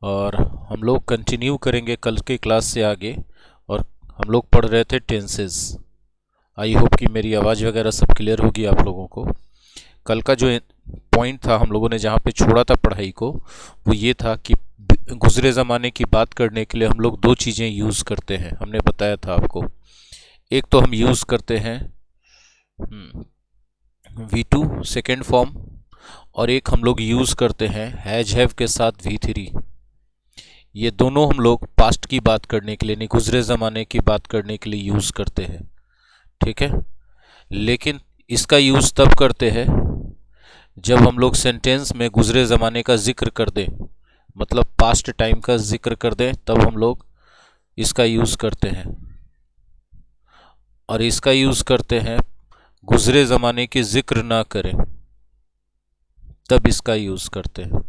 और हम लोग कंटिन्यू करेंगे कल के क्लास से आगे। और हम लोग पढ़ रहे थे टेंसेस। आई होप कि मेरी आवाज़ वगैरह सब क्लियर होगी आप लोगों को। कल का जो पॉइंट था हम लोगों ने जहाँ पे छोड़ा था पढ़ाई को, वो ये था कि गुज़रे ज़माने की बात करने के लिए हम लोग दो चीज़ें यूज़ करते हैं। हमने बताया था आपको, एक तो हम यूज़ करते हैं V2 सेकेंड फॉर्म, और एक हम लोग यूज़ करते हैं हैज हैव के साथ V3। ये दोनों हम लोग पास्ट की बात करने के लिए, नहीं गुजरे ज़माने की बात करने के लिए यूज़ करते हैं, ठीक है। लेकिन इसका यूज़ तब करते हैं जब हम लोग सेंटेंस में गुजरे ज़माने का जिक्र कर दें, मतलब पास्ट टाइम का जिक्र कर दें, तब हम लोग इसका यूज़ करते हैं। और इसका यूज़ करते हैं गुजरे ज़माने की जिक्र ना करें, तब इसका यूज़ करते हैं,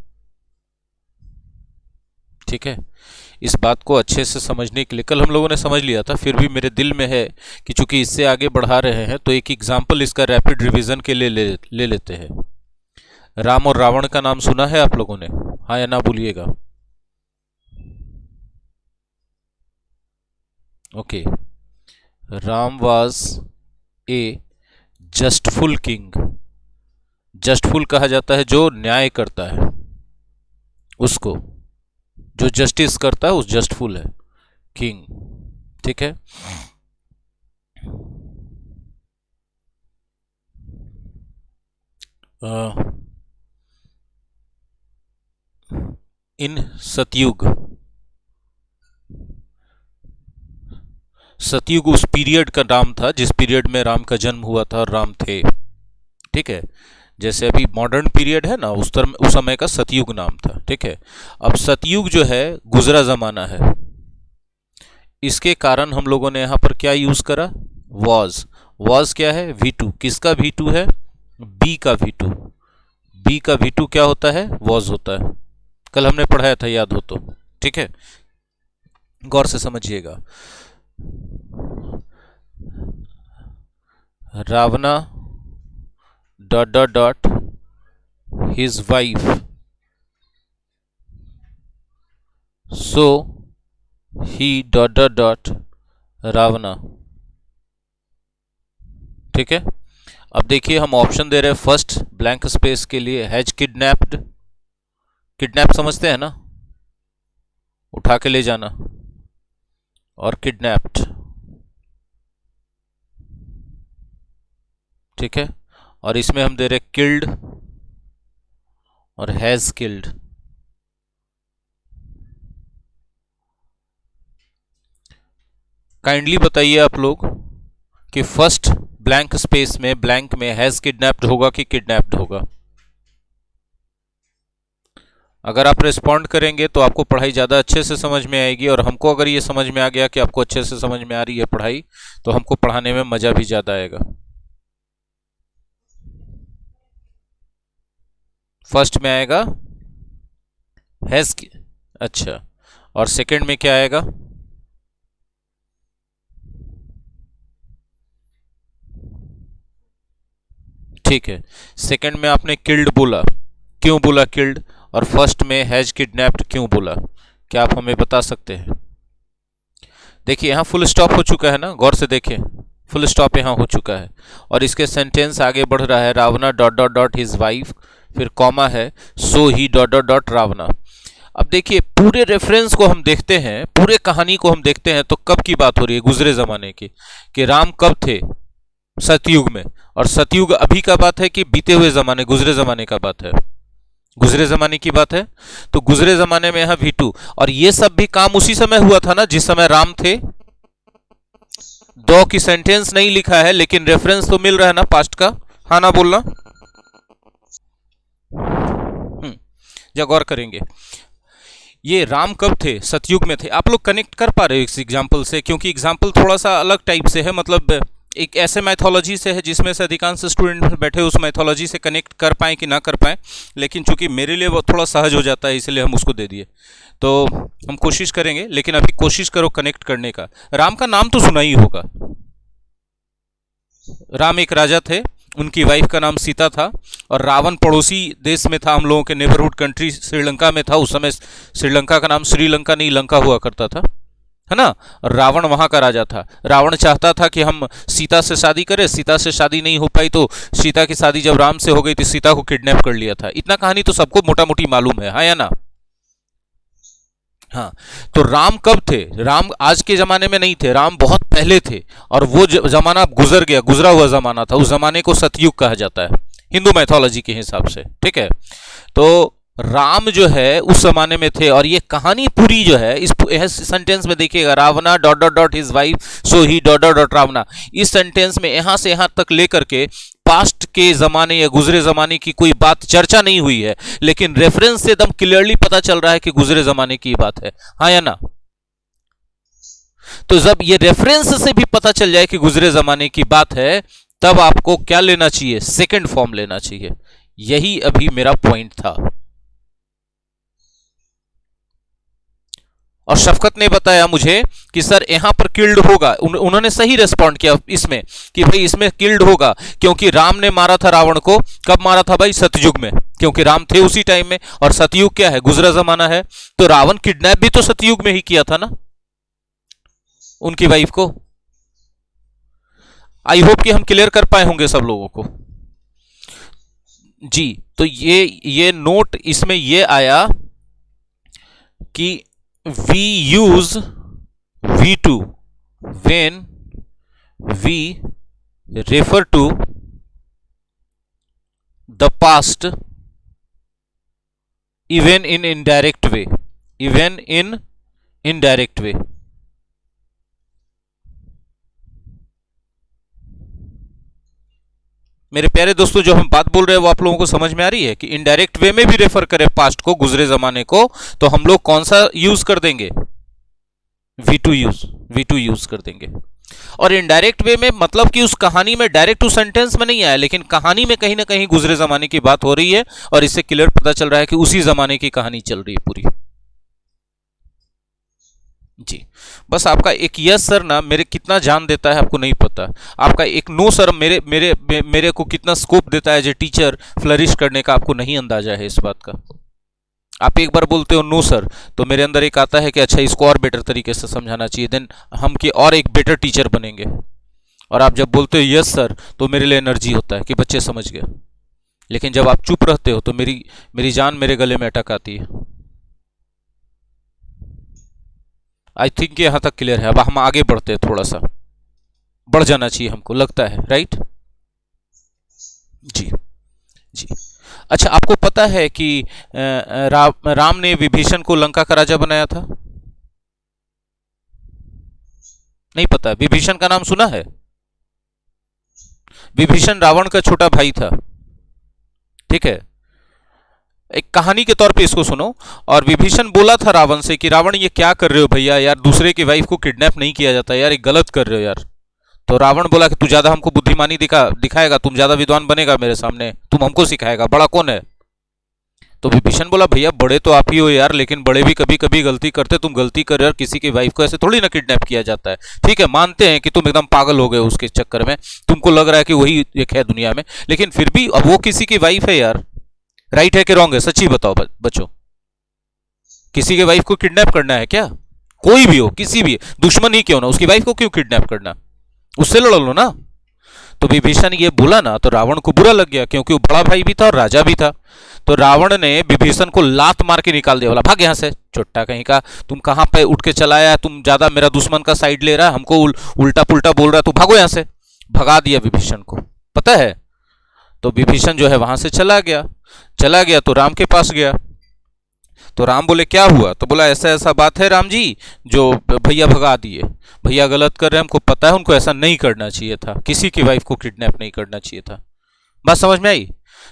ठीक है। इस बात को अच्छे से समझने के लिए कल हम लोगों ने समझ लिया था, फिर भी मेरे दिल में है कि चूंकि इससे आगे बढ़ा रहे हैं तो एक एग्जाम्पल इसका रैपिड रिवीजन के लिए ले लेते हैं। राम और रावण का नाम सुना है आप लोगों ने? हाँ या ना बोलिएगा। Okay. Ram was a justful king. Justful कहा जाता है जो न्याय करता है, उसको जो जस्टिस करता है उस जस्टफुल है किंग, ठीक है। इन सतयुग, सतयुग उस पीरियड का नाम था जिस पीरियड में राम का जन्म हुआ था और राम थे, ठीक है। जैसे अभी मॉडर्न पीरियड है ना, उस समय का सतयुग नाम था, ठीक है। अब सतयुग जो है गुजरा जमाना है, इसके कारण हम लोगों ने यहां पर क्या यूज करा? वॉज। वॉज क्या है? V2। किसका V2 है? बी का V2। बी का V2 क्या होता है? वॉज होता है। कल हमने पढ़ाया था, याद हो तो, ठीक है। गौर से समझिएगा। Ravana dot dot dot his wife, so he dot dot dot Ravana, ठीक है। अब देखिए हम ऑप्शन दे रहे हैं फर्स्ट ब्लैंक स्पेस के लिए हैज किडनैप्ड। किडनैप समझते हैं ना, उठा के ले जाना, और किडनैप्ड, ठीक है। और इसमें हम दे रहे किल्ड और हैज किल्ड। काइंडली बताइए आप लोग कि फर्स्ट ब्लैंक स्पेस में ब्लैंक में हैज किडनैप्ड होगा कि किडनैप्ड होगा? अगर आप रिस्पॉन्ड करेंगे तो आपको पढ़ाई ज़्यादा अच्छे से समझ में आएगी, और हमको अगर ये समझ में आ गया कि आपको अच्छे से समझ में आ रही है पढ़ाई, तो हमको पढ़ाने में मज़ा भी ज़्यादा आएगा। फर्स्ट में आएगा हैज, अच्छा, और सेकंड में क्या आएगा? ठीक है, सेकंड में आपने किल्ड बोला, क्यों बोला किल्ड? और फर्स्ट में हैज किडनैप्ड क्यों बोला? क्या आप हमें बता सकते हैं? देखिए यहां फुल स्टॉप हो चुका है ना, गौर से देखें, फुल स्टॉप यहां हो चुका है, और इसके सेंटेंस आगे बढ़ रहा है Ravana dot dot dot his wife, फिर कॉमा है so he dot dot dot Ravana. अब देखिए पूरे रेफरेंस को हम देखते हैं, पूरे कहानी को हम देखते हैं, तो कब की बात हो रही है? गुजरे जमाने की, कि राम कब थे? सतयुग में। और सतयुग अभी का बात है कि बीते हुए जमाने, गुजरे जमाने का बात है? गुजरे जमाने की बात है। तो गुजरे जमाने में यहां V2, और ये सब भी काम उसी समय हुआ था ना जिस समय राम थे। दो की सेंटेंस नहीं लिखा है, लेकिन रेफरेंस तो मिल रहा है ना पास्ट का, हाँ ना बोलना। जा गौर करेंगे, ये राम कब थे? सतयुग में थे। आप लोग कनेक्ट कर पा रहे हो इस एग्जाम्पल से? क्योंकि एग्जाम्पल थोड़ा सा अलग टाइप से है, मतलब एक ऐसे मैथोलॉजी से है जिसमें से अधिकांश स्टूडेंट बैठे उस मैथोलॉजी से कनेक्ट कर पाए कि ना कर पाए, लेकिन चूंकि मेरे लिए वो थोड़ा सहज हो जाता है इसलिए हम उसको दे दिए। तो हम कोशिश करेंगे, लेकिन अभी कोशिश करो कनेक्ट करने का। राम का नाम तो सुना ही होगा। राम एक राजा थे, उनकी वाइफ का नाम सीता था, और रावण पड़ोसी देश में था, हम लोगों के नेबरहुड कंट्री श्रीलंका में था। उस समय श्रीलंका का नाम श्रीलंका नहीं लंका हुआ करता था, है ना। रावण वहां का राजा था। रावण चाहता था कि हम सीता से शादी करें, सीता से शादी नहीं हो पाई तो सीता की शादी जब राम से हो गई तो सीता को किडनैप कर लिया था। इतना कहानी तो सबको मोटा मोटी मालूम है, हाँ या ना। हाँ, तो राम कब थे? राम आज के जमाने में नहीं थे, राम बहुत पहले थे, और वो जमाना गुजर गया, गुजरा हुआ जमाना था। उस जमाने को सतयुग कहा जाता है हिंदू मैथोलॉजी के हिसाब से, ठीक है। तो राम जो है उस जमाने में थे, और ये कहानी पूरी जो है इस सेंटेंस में देखिएगा, Ravana dot dot dot his wife so he dot dot dot Ravana. इस सेंटेंस में यहां से यहां तक लेकर के पास्ट के जमाने या गुजरे जमाने की कोई बात चर्चा नहीं हुई है, लेकिन रेफरेंस से एकदम क्लियरली पता चल रहा है कि गुजरे जमाने की बात है, हाँ या ना। तो जब ये रेफरेंस से भी पता चल जाए कि गुजरे जमाने की बात है, तब आपको क्या लेना चाहिए? सेकंड फॉर्म लेना चाहिए। यही अभी मेरा पॉइंट था। और शफकत ने बताया मुझे कि सर यहां पर किल्ड होगा। उन्होंने सही रेस्पॉन्ड किया इसमें कि भाई इसमें किल्ड होगा, क्योंकि राम ने मारा था रावण को। कब मारा था भाई? सतयुग में, क्योंकि राम थे उसी टाइम में, और सतयुग क्या है? गुजरा जमाना है। तो रावण किडनैप भी तो सतयुग में ही किया था ना उनकी वाइफ को। आई होप कि हम क्लियर कर पाए होंगे सब लोगों को जी। तो ये नोट इसमें ये आया कि we use V2 when we refer to the past even in indirect way, even in indirect way। मेरे प्यारे दोस्तों, जो हम बात बोल रहे हैं वो आप लोगों को समझ में आ रही है कि इनडायरेक्ट वे में भी रेफर करें पास्ट को, गुजरे जमाने को, तो हम लोग कौन सा यूज कर देंगे? V2 यूज कर देंगे। और इनडायरेक्ट वे में मतलब कि उस कहानी में डायरेक्ट उस सेंटेंस में नहीं आया, लेकिन कहानी में कहीं ना कहीं गुजरे जमाने की बात हो रही है, और इससे क्लियर पता चल रहा है कि उसी जमाने की कहानी चल रही है पूरी जी। बस आपका एक यस सर ना मेरे कितना जान देता है आपको नहीं पता। आपका एक नो सर मेरे मेरे मेरे को कितना स्कोप देता है जो टीचर फ्लरिश करने का, आपको नहीं अंदाजा है इस बात का। आप एक बार बोलते हो नो सर, तो मेरे अंदर एक आता है कि अच्छा इसको और बेटर तरीके से समझाना चाहिए, देन हम कि और एक बेटर टीचर बनेंगे। और आप जब बोलते हो यस सर, तो मेरे लिए एनर्जी होता है कि बच्चे समझ गए। लेकिन जब आप चुप रहते हो तो मेरी जान मेरे गले में अटक आती है। आई थिंक यहां तक क्लियर है। अब हम आगे बढ़ते हैं, थोड़ा सा बढ़ जाना चाहिए हमको लगता है, राइट जी जी। अच्छा, आपको पता है कि राम ने विभीषण को लंका का राजा बनाया था? नहीं पता? विभीषण का नाम सुना है? विभीषण रावण का छोटा भाई था, ठीक है। एक कहानी के तौर पे इसको सुनो। और विभीषण बोला था रावण से कि रावण ये क्या कर रहे हो भैया, यार दूसरे की वाइफ को किडनैप नहीं किया जाता यार, ये गलत कर रहे हो यार। तो रावण बोला कि तू ज्यादा हमको बुद्धिमानी दिखाएगा, तुम ज्यादा विद्वान बनेगा मेरे सामने, तुम हमको सिखाएगा, बड़ा कौन है? तो विभीषण बोला भैया बड़े तो आप ही हो यार, लेकिन बड़े भी कभी कभी गलती करते, तुम गलती कर रहे हो, किसी की वाइफ को ऐसे थोड़ी ना किडनैप किया जाता है। ठीक है, मानते हैं कि तुम एकदम पागल हो गए उसके चक्कर में, तुमको लग रहा है कि वही एक है दुनिया में, लेकिन फिर भी अब वो किसी की वाइफ है यार। राइट है कि रॉन्ग है? सच्ची बताओ बच्चों, किसी के वाइफ को किडनैप करना है क्या? कोई भी हो, किसी भी दुश्मन ही क्यों ना, उसकी वाइफ को क्यों किडनैप करना? उससे लड़ लो ना। तो विभीषण ये बोला ना, तो रावण को बुरा लग गया, क्योंकि वो बड़ा भाई भी था और राजा भी था। तो रावण ने विभीषण को लात मार के निकाल दिया, बोला भाग यहां से, चुट्टा कहीं का, तुम कहां पे उठ के चला आया, तुम ज्यादा मेरा दुश्मन का साइड ले रहा है, हमको उल्टा पुल्टा बोल रहा है, तो भागो यहां से। भगा दिया विभीषण को, पता है। तो विभीषण जो है वहां से चला गया तो राम के पास गया। तो राम बोले क्या हुआ? तो बोला ऐसा ऐसा बात है राम जी, जो भैया भगा दिए, भैया गलत कर रहे हैं, हमको पता है, उनको ऐसा नहीं करना चाहिए था, किसी की वाइफ को किडनैप नहीं करना चाहिए था। बात समझ में आई?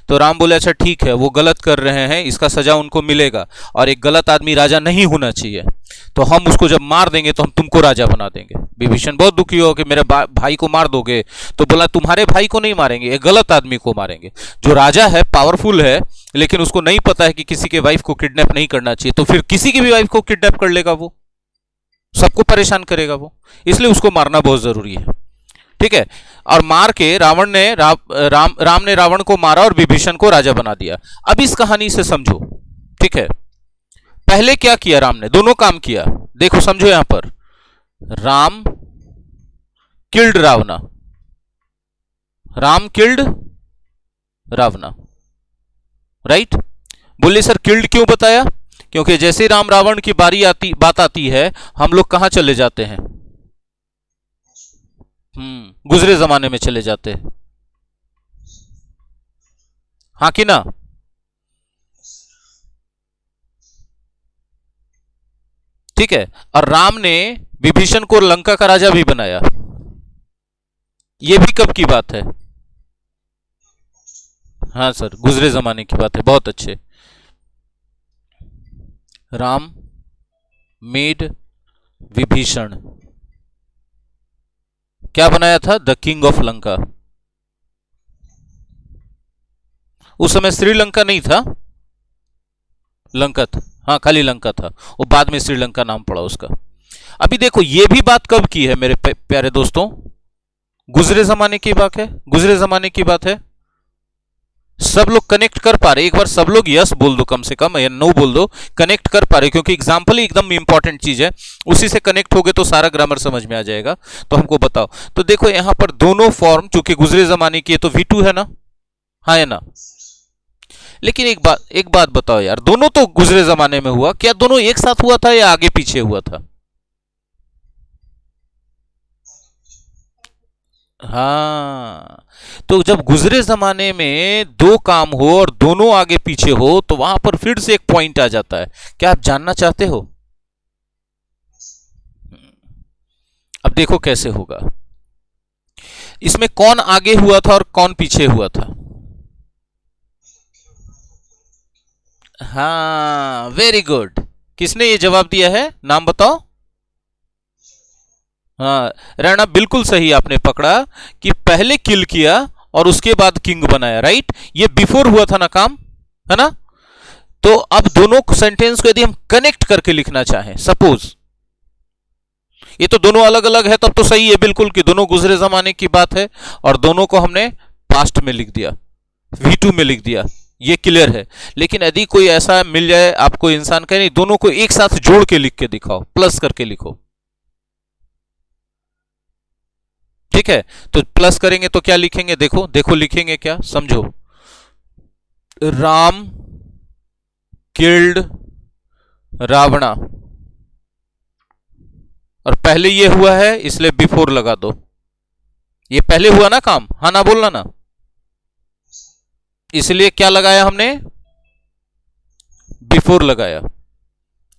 तो राम बोले अच्छा ठीक है, वो गलत कर रहे हैं, इसका सजा उनको मिलेगा, और एक गलत आदमी राजा नहीं होना चाहिए, तो हम उसको जब मार देंगे तो हम तुमको राजा बना देंगे। विभीषण बहुत दुखी हो कि मेरे भाई को मार दोगे। तो बोला तुम्हारे भाई को नहीं मारेंगे, एक गलत आदमी को मारेंगे, जो राजा है, पावरफुल है, लेकिन उसको नहीं पता है कि किसी के वाइफ को किडनैप नहीं करना चाहिए, तो फिर किसी की भी वाइफ को किडनैप कर लेगा, वो सबको परेशान करेगा वो, इसलिए उसको मारना बहुत जरूरी है। ठीक है। और मार के रावण ने राम ने रावण को मारा और विभीषण को राजा बना दिया। अब इस कहानी से समझो, ठीक है। पहले क्या किया राम ने, दोनों काम किया। देखो समझो यहां पर, Ram killed Ravana, Ram killed Ravana, right. बोले सर किल्ड क्यों बताया? क्योंकि जैसे राम रावण की बात आती है, हम लोग कहां चले जाते हैं? गुजरे जमाने में चले जाते हैं, हाँ कि ना? ठीक है। और राम ने विभीषण को लंका का राजा भी बनाया। यह भी कब की बात है? हाँ सर, गुजरे जमाने की बात है, बहुत अच्छे। राम मेड विभीषण, क्या बनाया था? The king of Lanka. उस समय श्रीलंका नहीं था, लंका था, हाँ खाली लंका था, वो बाद में श्रीलंका नाम पड़ा उसका। अभी देखो ये भी बात कब की है मेरे प्यारे दोस्तों? गुजरे जमाने की बात है, गुजरे जमाने की बात है। सब लोग कनेक्ट कर पा रहे? एक बार सब लोग यस बोल दो कम से कम, या नो बोल दो, कनेक्ट कर पा रहे? क्योंकि एग्जाम्पल ही एकदम इंपॉर्टेंट चीज है, उसी से कनेक्ट हो गए तो सारा ग्रामर समझ में आ जाएगा। तो हमको बताओ। तो देखो यहां पर दोनों फॉर्म चूंकि गुजरे जमाने की है तो V2 है ना, हाँ है ना? लेकिन एक बात बताओ यार, दोनों तो गुजरे जमाने में हुआ, क्या दोनों एक साथ हुआ था या आगे पीछे हुआ था? हाँ, तो जब गुजरे जमाने में दो काम हो और दोनों आगे पीछे हो तो वहां पर फिर से एक पॉइंट आ जाता है। क्या आप जानना चाहते हो? अब देखो कैसे होगा। इसमें कौन आगे हुआ था और कौन पीछे हुआ था? हाँ वेरी गुड। किसने ये जवाब दिया है, नाम बताओ। हाँ राणा, बिल्कुल सही आपने पकड़ा कि पहले किल किया और उसके बाद किंग बनाया, राइट। ये बिफोर हुआ था ना काम, है ना? तो अब दोनों सेंटेंस को यदि हम कनेक्ट करके लिखना चाहें, सपोज ये तो दोनों अलग अलग है, तब तो सही है बिल्कुल कि दोनों गुजरे जमाने की बात है और दोनों को हमने पास्ट में लिख दिया, V2 में लिख दिया, ये क्लियर है। लेकिन यदि कोई ऐसा मिल जाए आपको इंसान कहे नहीं, दोनों को एक साथ जोड़ के लिख के दिखाओ, प्लस करके लिखो, ठीक है। तो प्लस करेंगे तो क्या लिखेंगे? देखो देखो लिखेंगे क्या, समझो। राम किल्ड रावणा, और पहले ये हुआ है इसलिए बिफोर लगा दो। ये पहले हुआ ना काम, हाँ ना बोलना ना, इसलिए क्या लगाया हमने? बिफोर लगाया,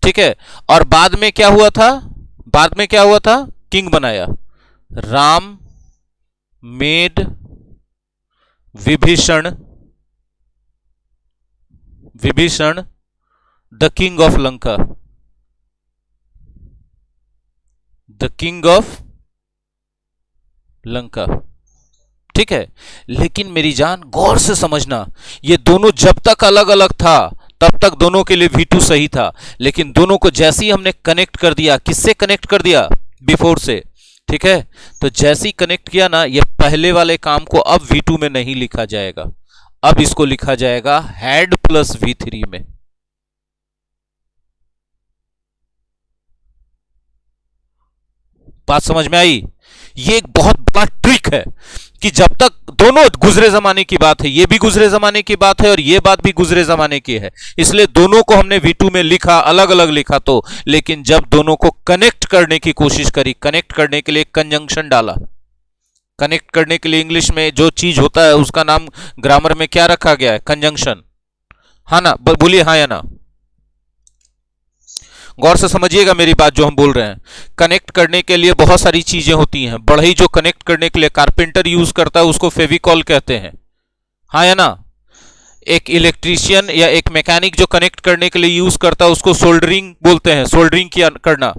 ठीक है। और बाद में क्या हुआ था? बाद में क्या हुआ था? किंग बनाया। Ram made Vibhishan, Vibhishan the king of Lanka, the king of Lanka, ठीक है। लेकिन मेरी जान गौर से समझना, ये दोनों जब तक अलग अलग था तब तक दोनों के लिए V2 सही था, लेकिन दोनों को जैसे ही हमने कनेक्ट कर दिया, किससे कनेक्ट कर दिया? बिफोर से, ठीक है। तो जैसे ही कनेक्ट किया ना, ये पहले वाले काम को अब V2 में नहीं लिखा जाएगा, अब इसको लिखा जाएगा हैड प्लस V3 में। बात समझ में आई? ये एक बहुत बड़ा ट्रिक है कि जब तक दोनों गुजरे जमाने की बात है, ये भी गुजरे जमाने की बात है और ये बात भी गुजरे जमाने की है, इसलिए दोनों को हमने V2 में लिखा, अलग अलग लिखा तो। लेकिन जब दोनों को कनेक्ट करने की कोशिश करी, कनेक्ट करने के लिए कंजंक्शन डाला। कनेक्ट करने के लिए इंग्लिश में जो चीज होता है उसका नाम ग्रामर में क्या रखा गया है? कंजंक्शन, हाँ ना? बोलिए हाँ या ना। गौर से समझिएगा मेरी बात जो हम बोल रहे हैं। कनेक्ट करने के लिए बहुत सारी चीजें होती हैं। बढ़ई जो कनेक्ट करने के लिए कारपेंटर यूज करता है उसको फेविकॉल कहते हैं, हाँ या ना? एक इलेक्ट्रीशियन या एक मैकेनिक जो कनेक्ट करने के लिए यूज करता है उसको सोल्डरिंग बोलते हैं, सोल्डरिंग किया करना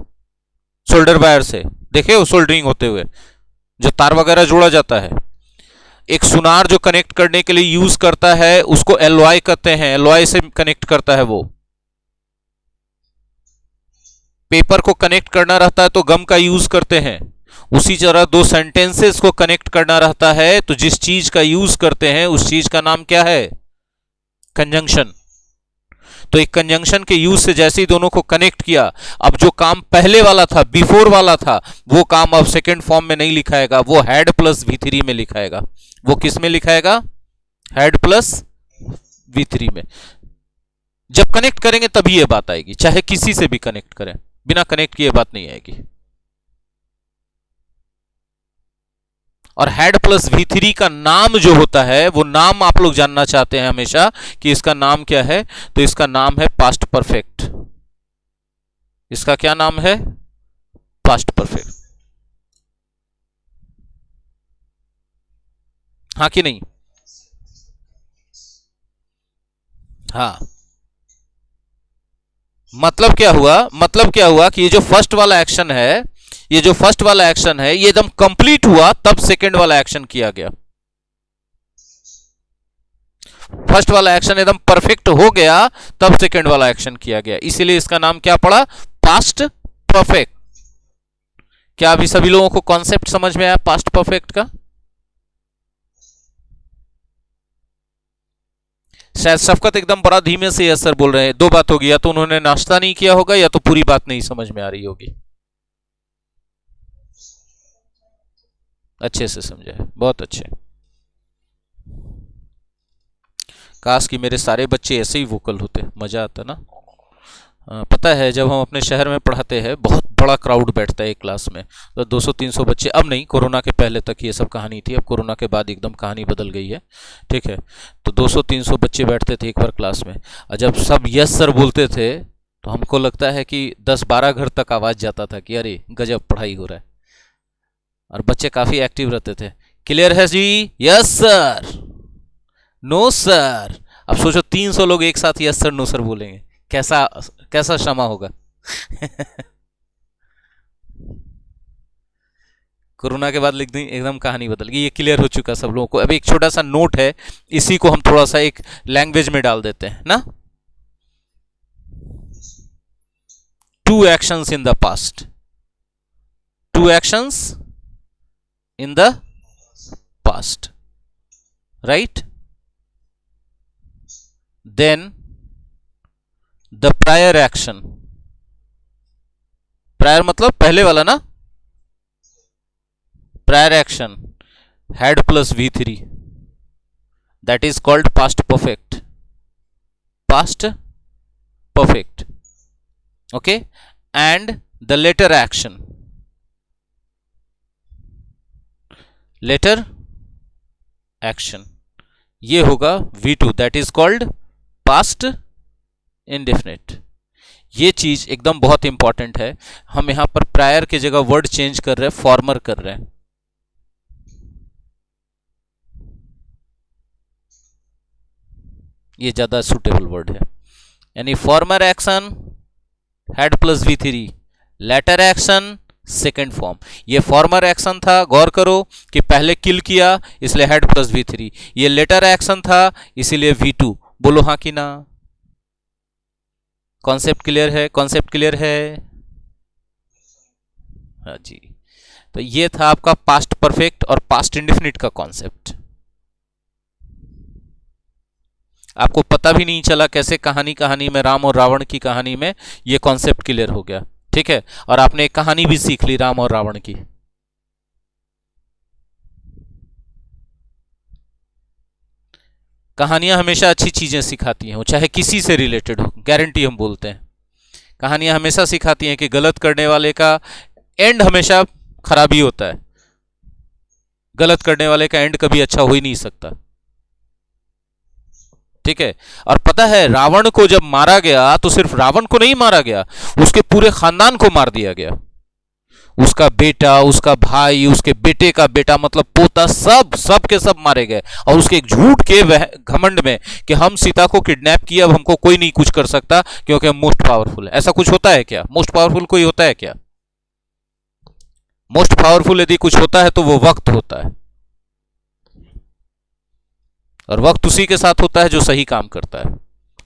सोल्डर वायर से, देखे वो सोल्डरिंग होते हुए जो तार वगैरह जोड़ा जाता है। एक सुनार जो कनेक्ट करने के लिए यूज करता है उसको एलॉय कहते हैं, एलॉय से कनेक्ट करता है वो। पेपर को कनेक्ट करना रहता है तो गम का यूज करते हैं। उसी तरह दो सेंटेंसेस को कनेक्ट करना रहता है तो जिस चीज का यूज करते हैं उस चीज का नाम क्या है? कंजंक्शन। तो एक कंजंक्शन के यूज से जैसे ही दोनों को कनेक्ट किया, अब जो काम पहले वाला था, बिफोर वाला था, वो काम अब सेकेंड फॉर्म में नहीं लिखाएगा, वो हैड प्लस V3 में लिखाएगा। वो किस में लिखाएगा? हैड प्लस V3 में। जब कनेक्ट करेंगे तभी ये बात आएगी, चाहे किसी से भी कनेक्ट करें, बिना कनेक्ट किए बात नहीं आएगी। और हैड प्लस V3 का नाम जो होता है, वो नाम आप लोग जानना चाहते हैं हमेशा कि इसका नाम क्या है, तो इसका नाम है पास्ट परफेक्ट। इसका क्या नाम है? Past perfect. हाँ कि नहीं? हाँ। मतलब क्या हुआ? मतलब क्या हुआ कि ये जो फर्स्ट वाला एक्शन है, ये जो फर्स्ट वाला एक्शन है, ये एकदम कंप्लीट हुआ तब सेकंड वाला एक्शन किया गया। फर्स्ट वाला एक्शन एकदम परफेक्ट हो गया तब सेकंड वाला एक्शन किया गया, इसीलिए इसका नाम क्या पड़ा? Past perfect. क्या अभी सभी लोगों को कॉन्सेप्ट समझ में आया पास्ट परफेक्ट का? शायद शफकत एकदम बड़ा धीमे से यस सर बोल रहे हैं। दो बात होगी, या तो उन्होंने नाश्ता नहीं किया होगा या तो पूरी बात नहीं समझ में आ रही होगी। अच्छे से समझा है, बहुत अच्छे। काश कि मेरे सारे बच्चे ऐसे ही वोकल होते, मजा आता ना। पता है जब हम अपने शहर में पढ़ाते हैं, बहुत बड़ा क्राउड बैठता है एक क्लास में, तो 200-300 बच्चे। अब नहीं, कोरोना के पहले तक ये सब कहानी थी, अब कोरोना के बाद एकदम कहानी बदल गई है, ठीक है। तो 200-300 बच्चे बैठते थे एक बार क्लास में, और जब सब यस सर बोलते थे तो हमको लगता है कि 10-12 घर तक आवाज़ जाता था कि अरे गजब पढ़ाई हो रहा है। और बच्चे काफ़ी एक्टिव रहते थे। क्लियर है जी? Yes sir, no sir. अब सोचो 300 लोग एक साथ यस सर नो सर बोलेंगे, कैसा कैसा क्षमा होगा। कोरोना के बाद लिख दी, एकदम कहानी बदल गई। ये क्लियर हो चुका सब लोगों को। अब एक छोटा सा नोट है, इसी को हम थोड़ा सा एक लैंग्वेज में डाल देते हैं ना। 2 actions in the past, 2 actions in the past, right? Then the prior action, prior मतलब पहले वाला ना, prior action had plus V3, that is called past perfect, past perfect, okay? And the later action, later action, ये होगा V2, that is called past indefinite। ये चीज एकदम बहुत इंपॉर्टेंट है। हम यहां पर प्रायर के जगह वर्ड चेंज कर रहे हैं, फॉर्मर कर रहे हैं। ये ज्यादा सुटेबल वर्ड है। यानी former action had plus V3, latter action second form. ये फॉर्मर एक्शन था, गौर करो कि पहले किल किया इसलिए हैड प्लस V3। ये लेटर एक्शन था इसीलिए V2। बोलो हाँ कि ना? कॉन्सेप्ट क्लियर है? कॉन्सेप्ट क्लियर है? हाँ जी। तो ये था आपका पास्ट परफेक्ट और पास्ट इंडेफिनिट का कॉन्सेप्ट। आपको पता भी नहीं चला कैसे कहानी में, राम और रावण की कहानी में ये कॉन्सेप्ट क्लियर हो गया, ठीक है। और आपने एक कहानी भी सीख ली राम और रावण की। कहानियां हमेशा अच्छी चीजें सिखाती हैं, चाहे किसी से रिलेटेड हो, गारंटी हम बोलते हैं। कहानियां हमेशा सिखाती हैं कि गलत करने वाले का एंड हमेशा खराब ही होता है। गलत करने वाले का एंड कभी अच्छा हो ही नहीं सकता, ठीक है। और पता है रावण को जब मारा गया तो सिर्फ रावण को नहीं मारा गया, उसके पूरे खानदान को मार दिया गया। उसका बेटा, उसका भाई, उसके बेटे का बेटा, मतलब पोता, सब के सब मारे गए। और उसके एक झूठ के घमंड में कि हम सीता को किडनैप किया, अब हमको कोई नहीं कुछ कर सकता क्योंकि हम मोस्ट पावरफुल है। ऐसा कुछ होता है क्या? मोस्ट पावरफुल कोई होता है क्या? मोस्ट पावरफुल यदि कुछ होता है तो वो वक्त होता है, और वक्त उसी के साथ होता है जो सही काम करता है।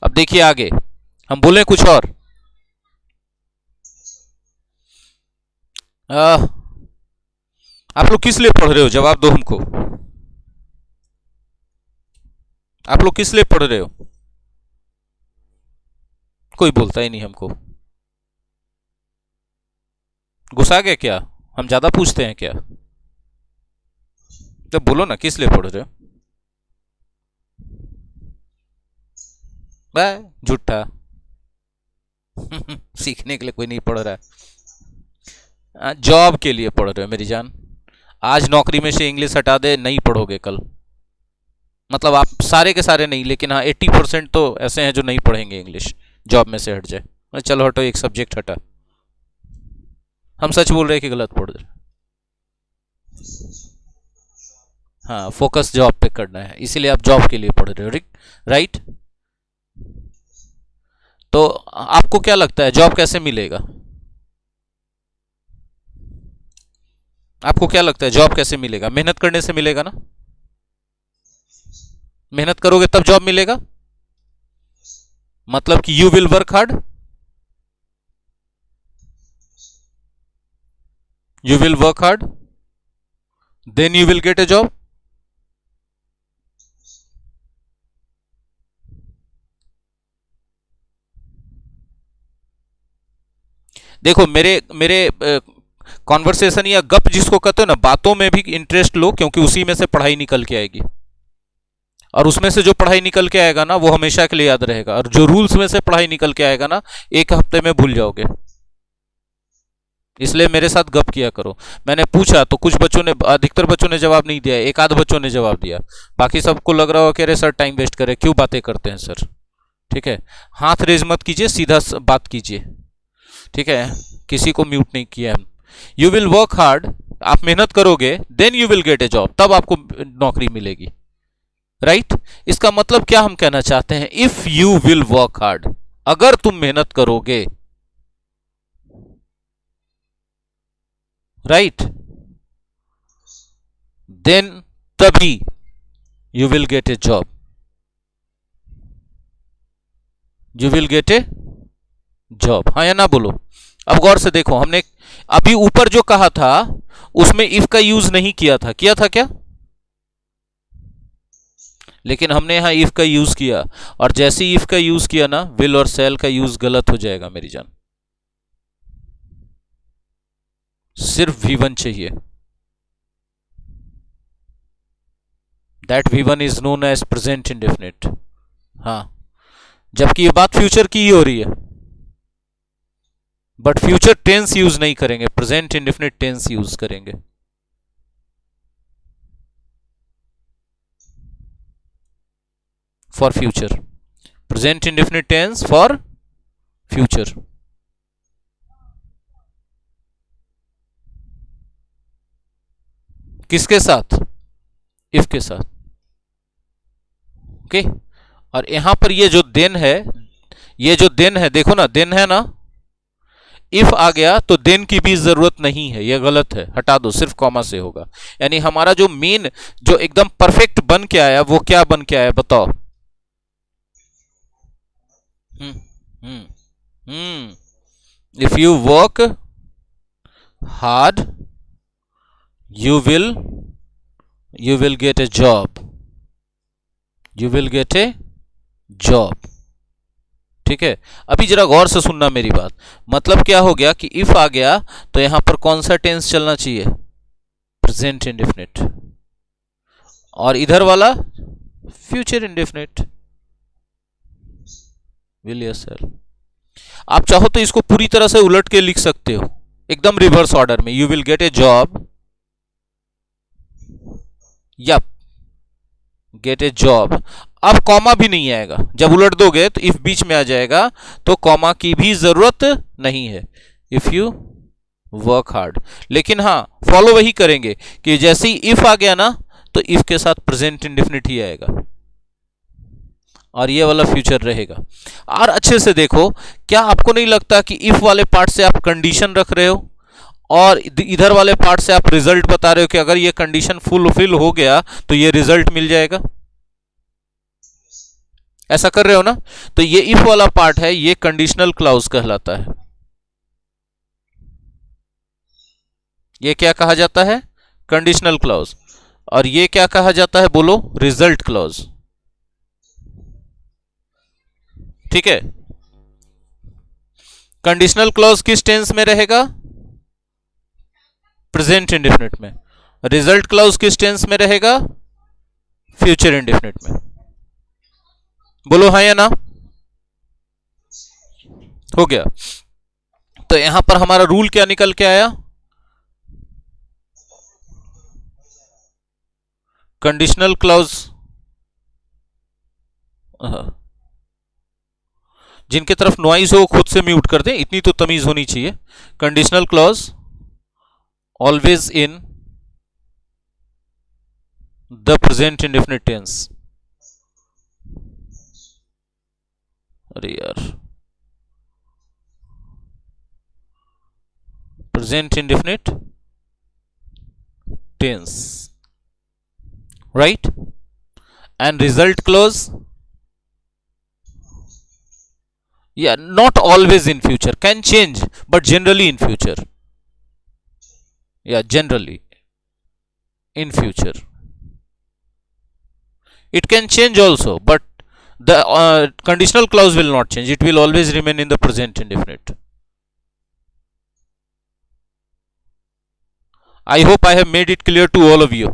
अब देखिए आगे हम बोले कुछ और। आप लोग किस लिए पढ़ रहे हो, जवाब दो हमको। आप लोग किस लिए पढ़ रहे हो? कोई बोलता ही नहीं हमको। गुस्सा गया क्या? हम ज्यादा पूछते हैं क्या? तो बोलो ना, किस लिए पढ़ रहे हो? बाय झूठा। सीखने के लिए कोई नहीं पढ़ रहा है, जॉब के लिए पढ़ रहे हो मेरी जान। आज नौकरी में से इंग्लिश हटा दे, नहीं पढ़ोगे कल। मतलब आप सारे के सारे नहीं, लेकिन हाँ 80% तो ऐसे हैं जो नहीं पढ़ेंगे इंग्लिश, जॉब में से हट जाए। चलो हटो, एक सब्जेक्ट हटा। हम सच बोल रहे हैं कि गलत पढ़ रहे? हाँ, फोकस जॉब पे करना है, इसीलिए आप जॉब के लिए पढ़ रहे हो, राइट? तो आपको क्या लगता है जॉब कैसे मिलेगा? आपको क्या लगता है जॉब कैसे मिलेगा? मेहनत करने से मिलेगा ना? मेहनत करोगे तब जॉब मिलेगा। मतलब कि you will work hard, you will work hard, then you will get a job. देखो मेरे मेरे कॉन्वर्सेशन या गप जिसको कहते हो ना, बातों में भी इंटरेस्ट लो, क्योंकि उसी में से पढ़ाई निकल के आएगी। और उसमें से जो पढ़ाई निकल के आएगा ना, वो हमेशा के लिए याद रहेगा। और जो रूल्स में से पढ़ाई निकल के आएगा ना, एक हफ्ते में भूल जाओगे। इसलिए मेरे साथ गप किया करो। मैंने पूछा तो कुछ बच्चों ने, अधिकतर बच्चों ने जवाब नहीं दिया, एक आध बच्चों ने जवाब दिया। बाकी सबको लग रहा हो कि अरे सर टाइम वेस्ट करे, क्यों बातें करते हैं सर। ठीक है, हाथ रेज मत कीजिए, सीधा बात कीजिए। ठीक है, किसी को म्यूट नहीं किया हम। यू विल वर्क हार्ड, आप मेहनत करोगे, then you will get a job, तब आपको नौकरी मिलेगी, राइट? इसका मतलब क्या हम कहना चाहते हैं? If you will work hard, अगर तुम मेहनत करोगे, राइट, देन तभी you will get a job, you will get a job. हाँ या ना बोलो। अब गौर से देखो, हमने अभी ऊपर जो कहा था उसमें इफ का यूज नहीं किया था, किया था क्या? लेकिन हमने यहां इफ का यूज किया, और जैसे ही इफ का यूज किया ना, विल और सेल का यूज गलत हो जाएगा मेरी जान। सिर्फ V1 चाहिए। That V1 is known as present indefinite. हाँ, जबकि ये बात फ्यूचर की ही हो रही है, बट फ्यूचर टेंस यूज नहीं करेंगे, प्रेजेंट इंडेफिनिट टेंस यूज करेंगे। For future, present indefinite tense for future. किसके साथ? इफ के साथ। ओके, और यहां पर ये जो देन है, ये जो देन है, देखो ना, देन है ना, इफ आ गया तो देन की भी जरूरत नहीं है, यह गलत है, हटा दो, सिर्फ कॉमा से होगा। यानी हमारा जो मेन, जो एकदम परफेक्ट बन के आया, वो क्या बन के आया बताओ? If you work hard, you will you will get a job, you will get a job। ठीक है, अभी जरा गौर से सुनना मेरी बात। मतलब क्या हो गया कि इफ आ गया तो यहां पर कौन सा टेंस चलना चाहिए? Present indefinite. और इधर वाला फ्यूचर इंडेफिनिट, विल या सेल। आप चाहो तो इसको पूरी तरह से उलट के लिख सकते हो, एकदम रिवर्स ऑर्डर में। You will get a job, yup, get a job. अब कॉमा भी नहीं आएगा, जब उलट दोगे तो इफ बीच में आ जाएगा, तो कॉमा की भी जरूरत नहीं है। If you work hard. लेकिन हाँ, फॉलो वही करेंगे कि जैसे ही इफ आ गया ना, तो इफ के साथ प्रेजेंट इंडेफिनिट ही आएगा, और ये वाला फ्यूचर रहेगा। और अच्छे से देखो, क्या आपको नहीं लगता कि इफ वाले पार्ट से आप कंडीशन रख रहे हो, और इधर वाले पार्ट से आप रिजल्ट बता रहे हो कि अगर ये कंडीशन फुलफिल हो गया तो ये रिजल्ट मिल जाएगा? ऐसा कर रहे हो ना? तो ये इफ वाला पार्ट है, ये कंडीशनल क्लाउज कहलाता है। ये क्या कहा जाता है? कंडीशनल क्लॉज, और ये क्या कहा जाता है बोलो? Result clause. ठीक है, कंडीशनल क्लॉज किस टेंस में रहेगा? प्रेजेंट इंडेफिनिट में। रिजल्ट क्लॉज किस टेंस में रहेगा? फ्यूचर इंडेफिनिट में। बोलो हाँ या ना? हो गया। तो यहां पर हमारा रूल क्या निकल के आया? कंडीशनल क्लॉज, जिनके तरफ नॉइज हो खुद से म्यूट कर दें, इतनी तो तमीज होनी चाहिए। Conditional clause always in the present indefinite tense. अरे यार, present indefinite tense, right? And result clause, yeah, not always in future, can change, but generally in future. Yeah, generally in future. It can change also, but the conditional clause will not change. It will always remain in the present indefinite. I hope I have made it clear to all of you.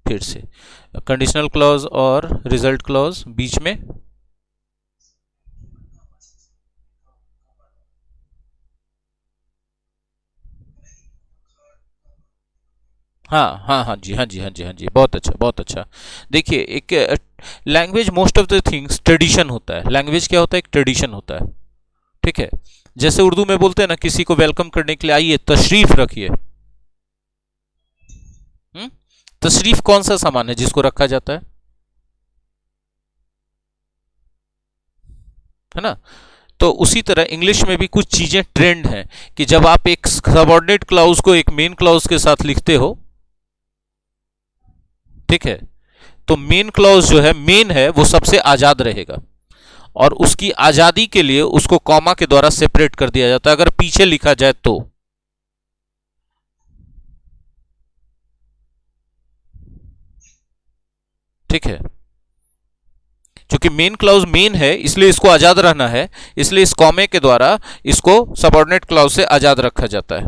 फिर से conditional clause और result clause बीच में हाँ हाँ हाँ जी, हाँ जी, हाँ जी, हाँ जी, बहुत अच्छा, बहुत अच्छा। देखिए, एक language most of the things tradition होता है। लैंग्वेज क्या होता है? एक ट्रेडिशन होता है। ठीक है, जैसे उर्दू में बोलते हैं ना, किसी को वेलकम करने के लिए आइए तशरीफ रखिए। तशरीफ कौन सा सामान है जिसको रखा जाता है ना? तो उसी तरह इंग्लिश में भी कुछ चीजें ट्रेंड हैं कि जब आप एक सबऑर्डिनेट क्लाउज को एक मेन क्लाउज के साथ लिखते हो, ठीक है, तो मेन क्लॉज जो है, मेन है, वो सबसे आजाद रहेगा, और उसकी आजादी के लिए उसको कॉमा के द्वारा सेपरेट कर दिया जाता है अगर पीछे लिखा जाए तो। ठीक है, क्योंकि मेन क्लॉज मेन है इसलिए इसको आजाद रहना है, इसलिए इस कॉमे के द्वारा इसको सबऑर्डिनेट क्लॉज से आजाद रखा जाता है।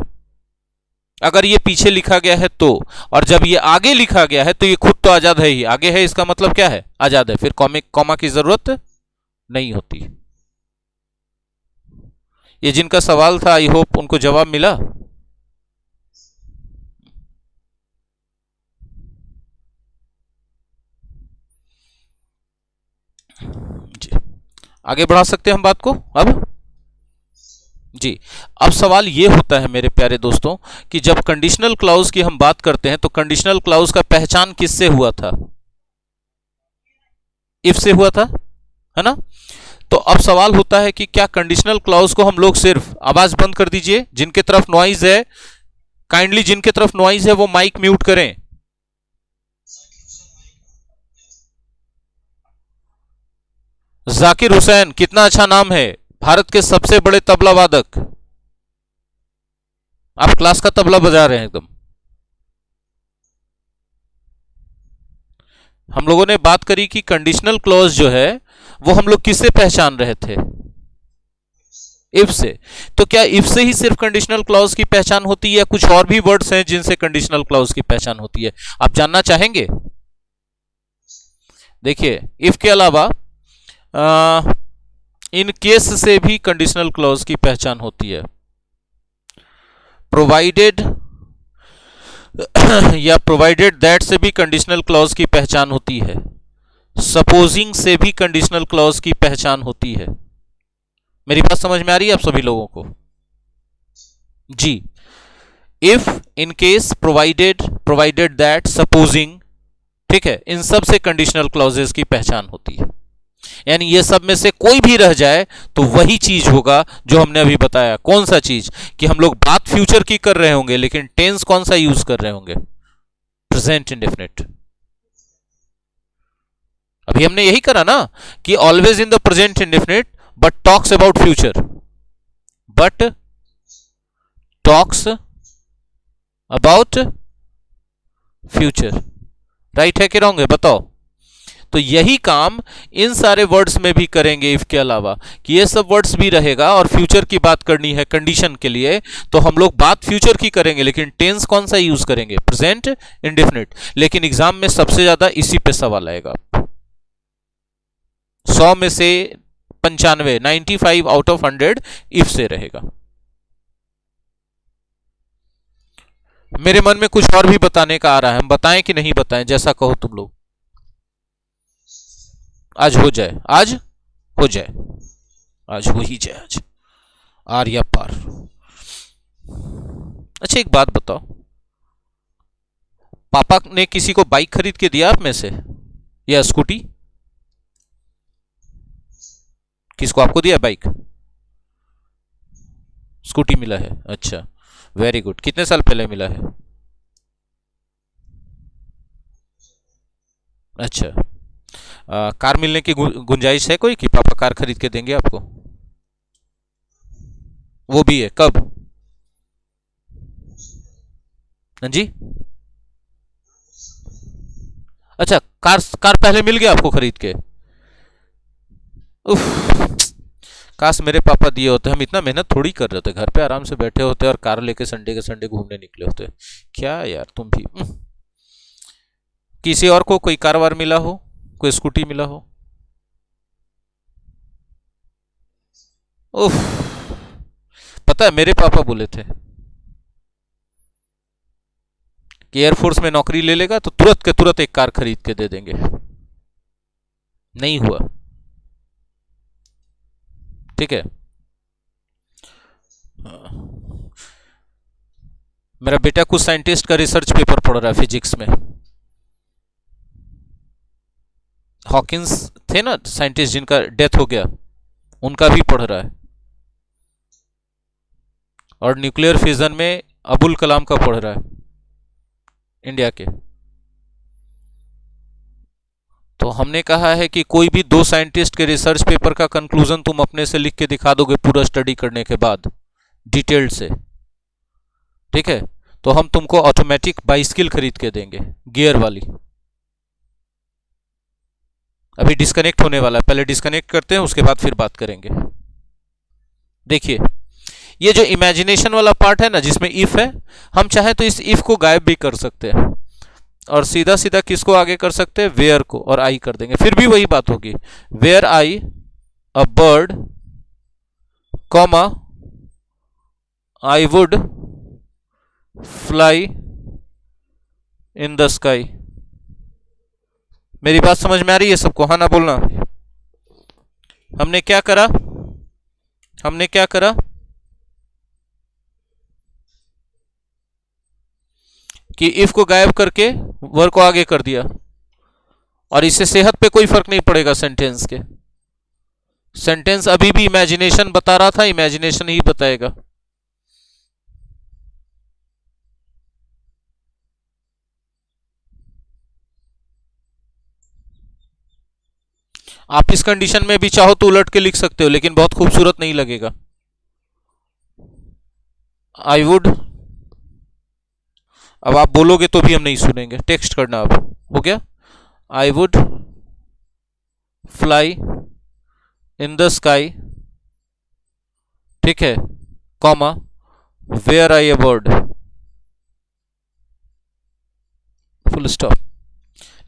अगर ये पीछे लिखा गया है तो, और जब ये आगे लिखा गया है तो ये खुद तो आजाद है ही, आगे है इसका मतलब क्या है? आजाद है, फिर कॉमा की जरूरत नहीं होती। ये जिनका सवाल था, आई होप उनको जवाब मिला। जी, आगे बढ़ा सकते हैं हम बात को अब। जी, अब सवाल ये होता है मेरे प्यारे दोस्तों कि जब कंडीशनल क्लॉज की हम बात करते हैं तो कंडीशनल क्लॉज का पहचान किससे हुआ था? इफ से हुआ था, है ना? तो अब सवाल होता है कि क्या कंडीशनल क्लॉज को हम लोग सिर्फ, आवाज बंद कर दीजिए, जिनके तरफ नॉइज है काइंडली, जिनके तरफ नॉइज है वो माइक म्यूट करें। जाकिर हुसैन, कितना अच्छा नाम है, भारत के सबसे बड़े तबला वादक। आप क्लास का तबला बजा रहे हैं एकदम। हम लोगों ने बात करी कि कंडीशनल क्लॉज जो है वो हम लोग किससे पहचान रहे थे? इफ से। तो क्या इफ से ही सिर्फ कंडीशनल क्लॉज की पहचान होती है या कुछ और भी वर्ड्स हैं जिनसे कंडीशनल क्लॉज की पहचान होती है? आप जानना चाहेंगे? देखिए, इफ के अलावा इन केस से भी कंडीशनल क्लॉज की पहचान होती है। प्रोवाइडेड या प्रोवाइडेड दैट से भी कंडीशनल क्लॉज की पहचान होती है। सपोजिंग से भी कंडीशनल क्लॉज की पहचान होती है। मेरी बात समझ में आ रही है आप सभी लोगों को? जी, if, in case, provided, provided that, supposing, ठीक है, इन सब से कंडीशनल क्लॉजेस की पहचान होती है। यानी ये सब में से कोई भी रह जाए तो वही चीज होगा जो हमने अभी बताया। कौन सा चीज? कि हम लोग बात फ्यूचर की कर रहे होंगे लेकिन टेंस कौन सा यूज कर रहे होंगे? Present indefinite. अभी हमने यही करा ना कि always in the present indefinite but talks about future, but talks about future. Right है कि रॉन्ग है बताओ? तो यही काम इन सारे वर्ड्स में भी करेंगे इफ के अलावा, कि ये सब वर्ड्स भी रहेगा और फ्यूचर की बात करनी है कंडीशन के लिए, तो हम लोग बात फ्यूचर की करेंगे, लेकिन टेंस कौन सा यूज करेंगे? Present indefinite. लेकिन एग्जाम में सबसे ज्यादा इसी पे सवाल आएगा। 100 में से 95, 95 आउट ऑफ 100 इफ से रहेगा। मेरे मन में कुछ और भी बताने का आ रहा है, हम बताएं कि नहीं बताएं, जैसा कहो तुम लोग। आज हो जाए, आज हो जाए, आज हो ही जाए, आज आर या पार। अच्छा एक बात बताओ, पापा ने किसी को बाइक खरीद के दिया आप में से, या स्कूटी? किसको आपको दिया बाइक? स्कूटी मिला है, अच्छा वेरी गुड। कितने साल पहले मिला है? अच्छा। कार मिलने की गुंजाइश है कोई कि पापा कार खरीद के देंगे आपको? वो भी है, कब? हाँ जी। अच्छा, कार कार पहले मिल गया आपको खरीद के? उफ, काश मेरे पापा दिए होते, हम इतना मेहनत थोड़ी कर रहे थे, घर पे आराम से बैठे होते और कार लेके संडे के संडे घूमने निकले होते। क्या यार तुम भी। किसी और को कोई कार वार मिला हो, कोई स्कूटी मिला हो? उफ, पता है मेरे पापा बोले थे कि एयरफोर्स में नौकरी ले लेगा तो तुरंत के तुरंत एक कार खरीद के दे देंगे। नहीं हुआ, ठीक है। मेरा बेटा कुछ साइंटिस्ट का रिसर्च पेपर पढ़ रहा है फिजिक्स में। हॉकिंस थे ना साइंटिस्ट जिनका डेथ हो गया, उनका भी पढ़ रहा है। और न्यूक्लियर फिजन में अबुल कलाम का पढ़ रहा है, इंडिया के। तो हमने कहा है कि कोई भी दो साइंटिस्ट के रिसर्च पेपर का कंक्लूजन तुम अपने से लिख के दिखा दोगे पूरा स्टडी करने के बाद, डिटेल्ड से, ठीक है, तो हम तुमको ऑटोमेटिक बाइसिकल खरीद के देंगे, गियर वाली। अभी डिस्कनेक्ट होने वाला है, पहले डिस्कनेक्ट करते हैं, उसके बाद फिर बात करेंगे। देखिए ये जो इमेजिनेशन वाला पार्ट है ना, जिसमें इफ है, हम चाहे तो इस इफ को गायब भी कर सकते हैं और सीधा सीधा किसको आगे कर सकते हैं? वेयर को, और आई कर देंगे, फिर भी वही बात होगी। Were I a bird, comma I would fly in the sky. मेरी बात समझ में आ रही है सबको? हाँ ना बोलना। हमने क्या करा? हमने क्या करा कि इफ को गायब करके वर्ब को आगे कर दिया, और इससे सेहत पे कोई फर्क नहीं पड़ेगा सेंटेंस के। सेंटेंस अभी भी इमेजिनेशन बता रहा था, इमेजिनेशन ही बताएगा। आप इस कंडीशन में भी चाहो तो उलट के लिख सकते हो, लेकिन बहुत खूबसूरत नहीं लगेगा। आई वुड, अब आप बोलोगे तो भी हम नहीं सुनेंगे, टेक्स्ट करना। अब हो गया, I would fly in the sky, ठीक है, comma were I a bird, full stop.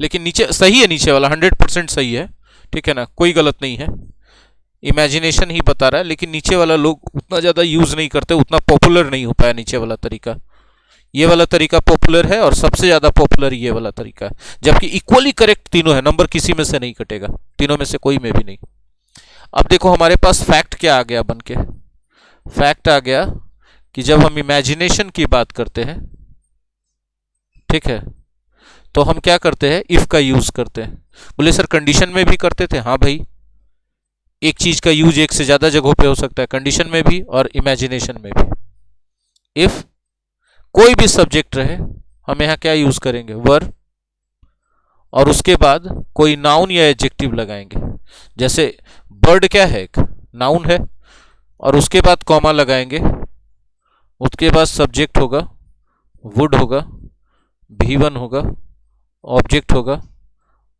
लेकिन नीचे सही है, नीचे वाला 100% सही है, ठीक है ना, कोई गलत नहीं है, इमेजिनेशन ही बता रहा है। लेकिन नीचे वाला लोग उतना ज़्यादा यूज़ नहीं करते, उतना पॉपुलर नहीं हो पाया नीचे वाला तरीका। ये वाला तरीका पॉपुलर है और सबसे ज़्यादा पॉपुलर ये वाला तरीका है, जबकि इक्वली करेक्ट तीनों है, नंबर किसी में से नहीं कटेगा, तीनों में से कोई में भी नहीं। अब देखो हमारे पास फैक्ट क्या आ गया बन के? फैक्ट आ गया कि जब हम इमेजिनेशन की बात करते हैं, ठीक है, तो हम क्या करते हैं? इफ का यूज करते हैं। बोले सर कंडीशन में भी करते थे? हाँ भाई, एक चीज का यूज एक से ज्यादा जगहों पे हो सकता है, कंडीशन में भी और इमेजिनेशन में भी। इफ कोई भी सब्जेक्ट रहे, हम यहां क्या यूज करेंगे? वर्ब, और उसके बाद कोई नाउन या एडजेक्टिव लगाएंगे। जैसे बर्ड क्या है, एक नाउन है, और उसके बाद कॉमा लगाएंगे, उसके बाद सब्जेक्ट होगा, वुड होगा, V1 होगा, ऑब्जेक्ट होगा,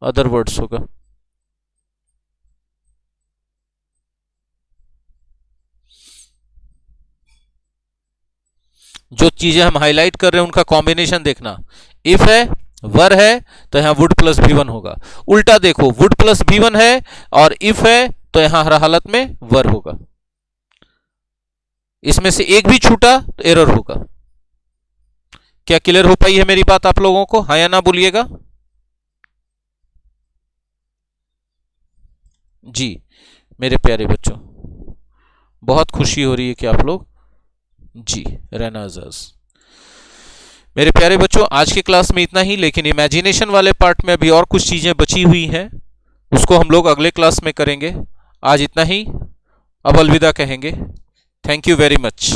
अदर वर्ड्स होगा। जो चीजें हम हाईलाइट कर रहे हैं उनका कॉम्बिनेशन देखना। इफ है, वर है, तो यहां वुड प्लस V1 होगा। उल्टा देखो, वुड प्लस V1 है और इफ है तो यहां हर हालत में वर होगा। इसमें से एक भी छूटा तो एरर होगा। क्या क्लियर हो पाई है मेरी बात आप लोगों को? हाँ या ना बोलिएगा जी। मेरे प्यारे बच्चों, बहुत खुशी हो रही है कि आप लोग जी रहना अज़ाज़। मेरे प्यारे बच्चों, आज की क्लास में इतना ही, लेकिन इमेजिनेशन वाले पार्ट में अभी और कुछ चीज़ें बची हुई हैं, उसको हम लोग अगले क्लास में करेंगे। आज इतना ही, अब अलविदा कहेंगे। Thank you very much.